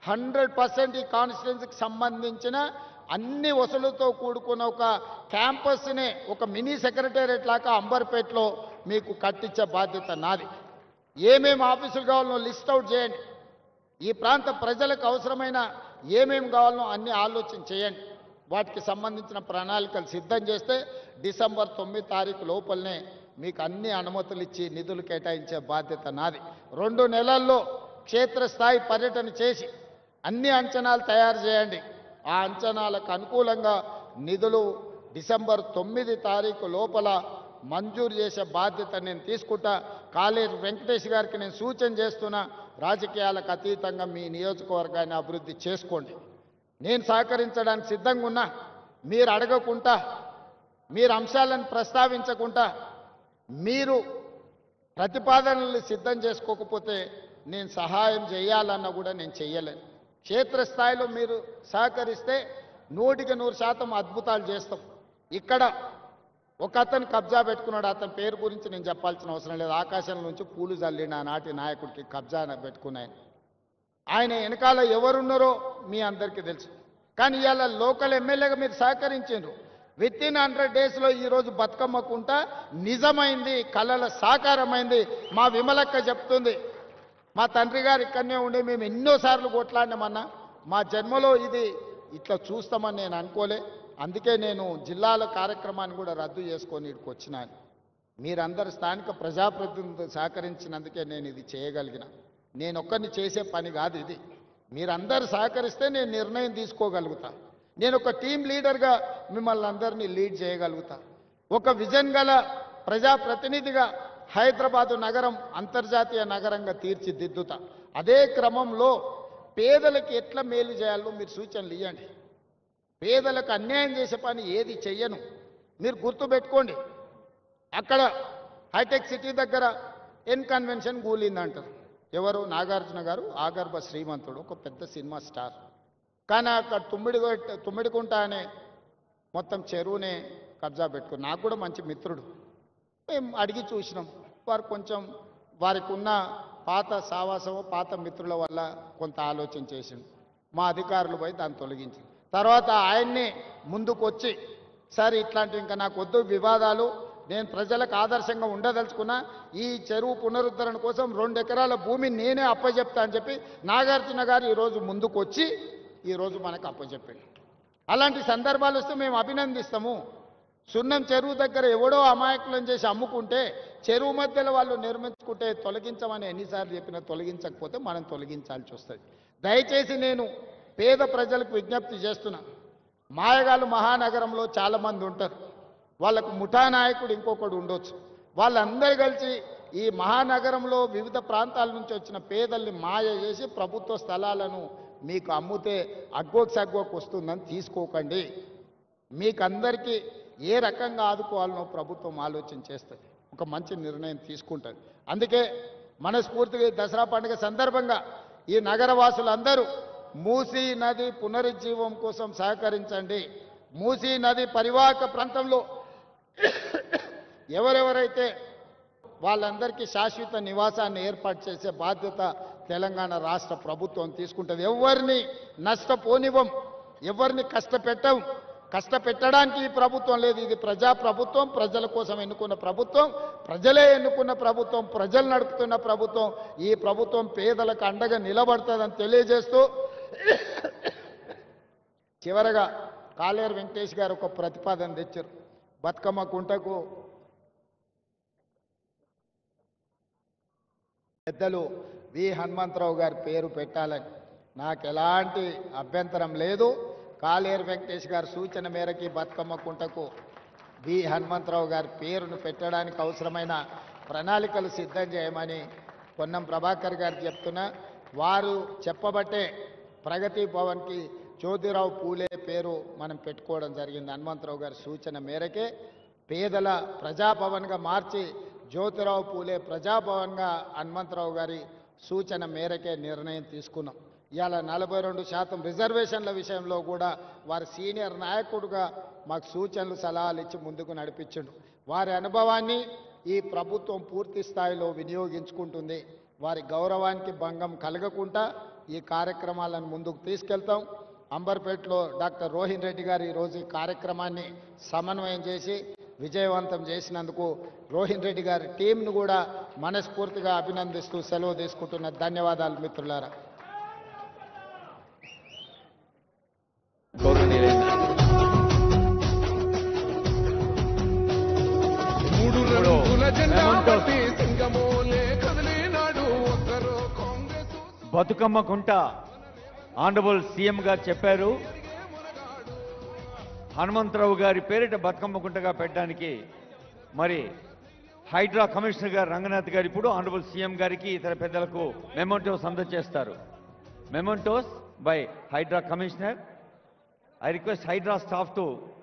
100% ఈ కాన్స్టిట్యున్సీకి సంబంధించిన అన్ని వసూలుతో కూడుకున్న ఒక క్యాంపస్నే ఒక మినీ సెక్రటేరియట్ లాగా అంబర్పేటలో మీకు కట్టించే బాధ్యత నాది. ఏమేమి ఆఫీసులు కావాలనో లిస్ట్ అవుట్ చేయండి. ఈ ప్రాంత ప్రజలకు అవసరమైన ఏమేమి కావాలనో అన్ని ఆలోచన చేయండి. వాటికి సంబంధించిన ప్రణాళికలు సిద్ధం చేస్తే డిసెంబర్ 9 తారీఖు లోపలనే మీకు అన్ని అనుమతులు ఇచ్చి నిధులు కేటాయించే బాధ్యత నాది. 2 నెలల్లో క్షేత్రస్థాయి పర్యటన చేసి అన్ని అంచనాలు తయారు చేయండి. ఆ అంచనాలకు అనుకూలంగా నిధులు డిసెంబర్ 9 తారీఖు లోపల మంజూరు చేసే బాధ్యత నేను తీసుకుంటా. కాలేరు వెంకటేష్ గారికి నేను సూచన చేస్తున్నా, రాజకీయాలకు అతీతంగా మీ నియోజకవర్గాన్ని అభివృద్ధి చేసుకోండి. నేను సహకరించడానికి సిద్ధంగా ఉన్నా. మీరు అడగకుండా, మీరు అంశాలను ప్రస్తావించకుండా, మీరు ప్రతిపాదనలు సిద్ధం చేసుకోకపోతే నేను సహాయం చేయాలన్నా కూడా నేను చెయ్యలేను. క్షేత్రస్థాయిలో మీరు సహకరిస్తే 100% అద్భుతాలు చేస్తాం. ఇక్కడ ఒక అతను కబ్జా పెట్టుకున్నాడు. అతని పేరు గురించి నేను చెప్పాల్సిన అవసరం లేదు. ఆకాశం నుంచి పూలు జల్లిన నాటి నాయకుడికి కబ్జా పెట్టుకున్నాయి. ఆయన వెనకాల ఎవరున్నారో మీ అందరికీ తెలుసు. కానీ ఇవాళ లోకల్ ఎమ్మెల్యేగా మీరు సహకరించారు. వితిన్ 100 డేస్లో ఈరోజు బతుకమ్మకుంట నిజమైంది, కళల సాకారమైంది. మా విమలక్క చెప్తుంది, మా తండ్రి గారు ఇక్కడనే ఉండి మేము ఎన్నోసార్లు కొట్లాడినామన్నా, మా జన్మలో ఇది ఇట్లా చూస్తామని నేను అనుకోలే. అందుకే నేను జిల్లాల కార్యక్రమాన్ని కూడా రద్దు చేసుకొని ఇక్కడికి వచ్చినాను. మీరందరు స్థానిక ప్రజాప్రతినిధులు సహకరించినందుకే నేను ఇది చేయగలిగిన. నేను ఒక్కరిని చేసే పని కాదు ఇది. మీరందరూ సహకరిస్తే నేను నిర్ణయం తీసుకోగలుగుతా. నేను ఒక టీం లీడర్గా మిమ్మల్ని అందరినీ లీడ్ చేయగలుగుతా. ఒక విజన్ గల ప్రజాప్రతినిధిగా హైదరాబాదు నగరం అంతర్జాతీయ నగరంగా తీర్చిదిద్దుతా. అదే క్రమంలో పేదలకు ఎట్లా మేలు చేయాలో మీరు సూచనలు ఇవ్వండి. పేదలకు అన్యాయం చేసే పని ఏది చెయ్యను. మీరు గుర్తుపెట్టుకోండి, అక్కడ హైటెక్ సిటీ దగ్గర కన్వెన్షన్ కూలిందంటారు. ఎవరు? నాగార్జున గారు ఆగర్భ శ్రీమంతుడు, ఒక పెద్ద సినిమా స్టార్. కానీ అక్కడ తుమ్మిడికుంట అనే మొత్తం చెరువునే కబ్జా పెట్టుకుని, నాకు కూడా మంచి మిత్రుడు. మేము అడిగి చూసినాం. వారు కొంచెం వారికి ఉన్న పాత సావాసము, పాత మిత్రుల వల్ల కొంత ఆలోచన చేసింది. మా అధికారులు పోయి దాన్ని తొలగించింది. తర్వాత ఆయన్నే ముందుకు వచ్చి, సరే ఇట్లాంటివి ఇంకా నాకు వద్దు వివాదాలు, నేను ప్రజలకు ఆదర్శంగా ఉండదలుచుకున్నా, ఈ చెరువు పునరుద్ధరణ కోసం 2 ఎకరాల భూమిని నేనే అప్పచెప్తా అని చెప్పి నాగార్జున గారు ఈరోజు ముందుకు వచ్చి ఈరోజు మనకు అప్పచెప్పాడు. అలాంటి సందర్భాలు వస్తే మేము అభినందిస్తాము. సున్నం చెరువు దగ్గర ఎవడో అమాయకులను చేసి అమ్ముకుంటే చెరువు మధ్యలో వాళ్ళు నిర్మించుకుంటే తొలగించమని ఎన్నిసార్లు చెప్పినా తొలగించకపోతే మనం తొలగించాల్సి వస్తుంది. దయచేసి నేను పేద ప్రజలకు విజ్ఞప్తి చేస్తున్నా. మాయగాళ్ళు మహానగరంలో చాలామంది ఉంటారు. వాళ్ళకు ముఠా నాయకుడు ఇంకొకడు ఉండొచ్చు. వాళ్ళందరూ కలిసి ఈ మహానగరంలో వివిధ ప్రాంతాల నుంచి వచ్చిన పేదల్ని మాయ చేసి ప్రభుత్వ స్థలాలను మీకు అమ్ముతే అగ్గోకి సగ్గోకి వస్తుందని తీసుకోకండి. మీకందరికీ ఏ రకంగా ఆదుకోవాలనో ప్రభుత్వం ఆలోచన చేస్తుంది, ఒక మంచి నిర్ణయం తీసుకుంటుంది. అందుకే మనస్ఫూర్తిగా దసరా పండుగ సందర్భంగా ఈ నగరవాసులందరూ మూసీ నది పునరుజ్జీవం కోసం సహకరించండి. మూసీ నది పరివాహక ప్రాంతంలో ఎవరెవరైతే వాళ్ళందరికీ శాశ్వత నివాసాన్ని ఏర్పాటు చేసే బాధ్యత తెలంగాణ రాష్ట్ర ప్రభుత్వం తీసుకుంటుంది. ఎవరిని నష్టపోనివ్వం, ఎవరిని కష్టపెట్టం. కష్టపెట్టడానికి ఈ ప్రభుత్వం లేదు. ఇది ప్రజా ప్రభుత్వం, ప్రజల కోసం ఎన్నుకున్న ప్రభుత్వం, ప్రజలే ఎన్నుకున్న ప్రభుత్వం, ప్రజలు నడుపుతున్న ప్రభుత్వం. ఈ ప్రభుత్వం పేదలకు అండగా నిలబడుతుందని తెలియజేస్తూ చివరగా కాలేరు వెంకటేష్ గారు ఒక ప్రతిపాదన తెచ్చారు. బతుకమ్మ కుంటకు పెద్దలు వి హనుమంతరావు గారి పేరు పెట్టాలని నాకు ఎలాంటి అభ్యంతరం లేదు. కాలేరు వెంకటేష్ గారి సూచన మేరకి బతుకమ్మ కుంటకు వి హనుమంతరావు గారి పేరును పెట్టడానికి అవసరమైన ప్రణాళికలు సిద్ధం చేయమని పొన్నం ప్రభాకర్ గారు చెప్తున్నా. వారు చెప్పబట్టే ప్రగతి భవన్కి జ్యోతిరావు పూలే పేరు మనం పెట్టుకోవడం జరిగింది. హనుమంతరావు గారి సూచన మేరకే పేదల ప్రజాభవన్గా మార్చి జ్యోతిరావు పూలే ప్రజాభవన్గా హనుమంతరావు గారి సూచన మేరకే నిర్ణయం తీసుకున్నాం. ఇవాళ 42% రిజర్వేషన్ల విషయంలో కూడా వారి సీనియర్ నాయకుడుగా మాకు సూచనలు సలహాలు ఇచ్చి ముందుకు నడిపించండు. వారి అనుభవాన్ని ఈ ప్రభుత్వం పూర్తి స్థాయిలో వినియోగించుకుంటుంది. వారి గౌరవానికి భంగం కలగకుండా ఈ కార్యక్రమాలను ముందుకు తీసుకెళ్తాం. అంబర్పేటలో డాక్టర్ రోహిన్ రెడ్డి గారు ఈరోజు ఈ కార్యక్రమాన్ని సమన్వయం చేసి విజయవంతం చేసినందుకు రోహిన్ రెడ్డి గారి టీంను కూడా మనస్ఫూర్తిగా అభినందిస్తూ సెలవు తీసుకుంటున్న ధన్యవాదాలు మిత్రులారా. బతుకమ్మ కుంట ఆనరబుల్ సీఎం గారు చెప్పారు, హనుమంతరావు గారి పేరిట బతుకమ్మ కుంటగా పెట్టడానికి మరి హైడ్రా కమిషనర్ గారు రంగనాథ్ గారు ఇప్పుడు ఆనరబుల్ సీఎం గారికి ఇతర పెద్దలకు మెమోంటోస్ అందజేస్తారు. Mementos by Hydra commissioner. I request Hydra staff to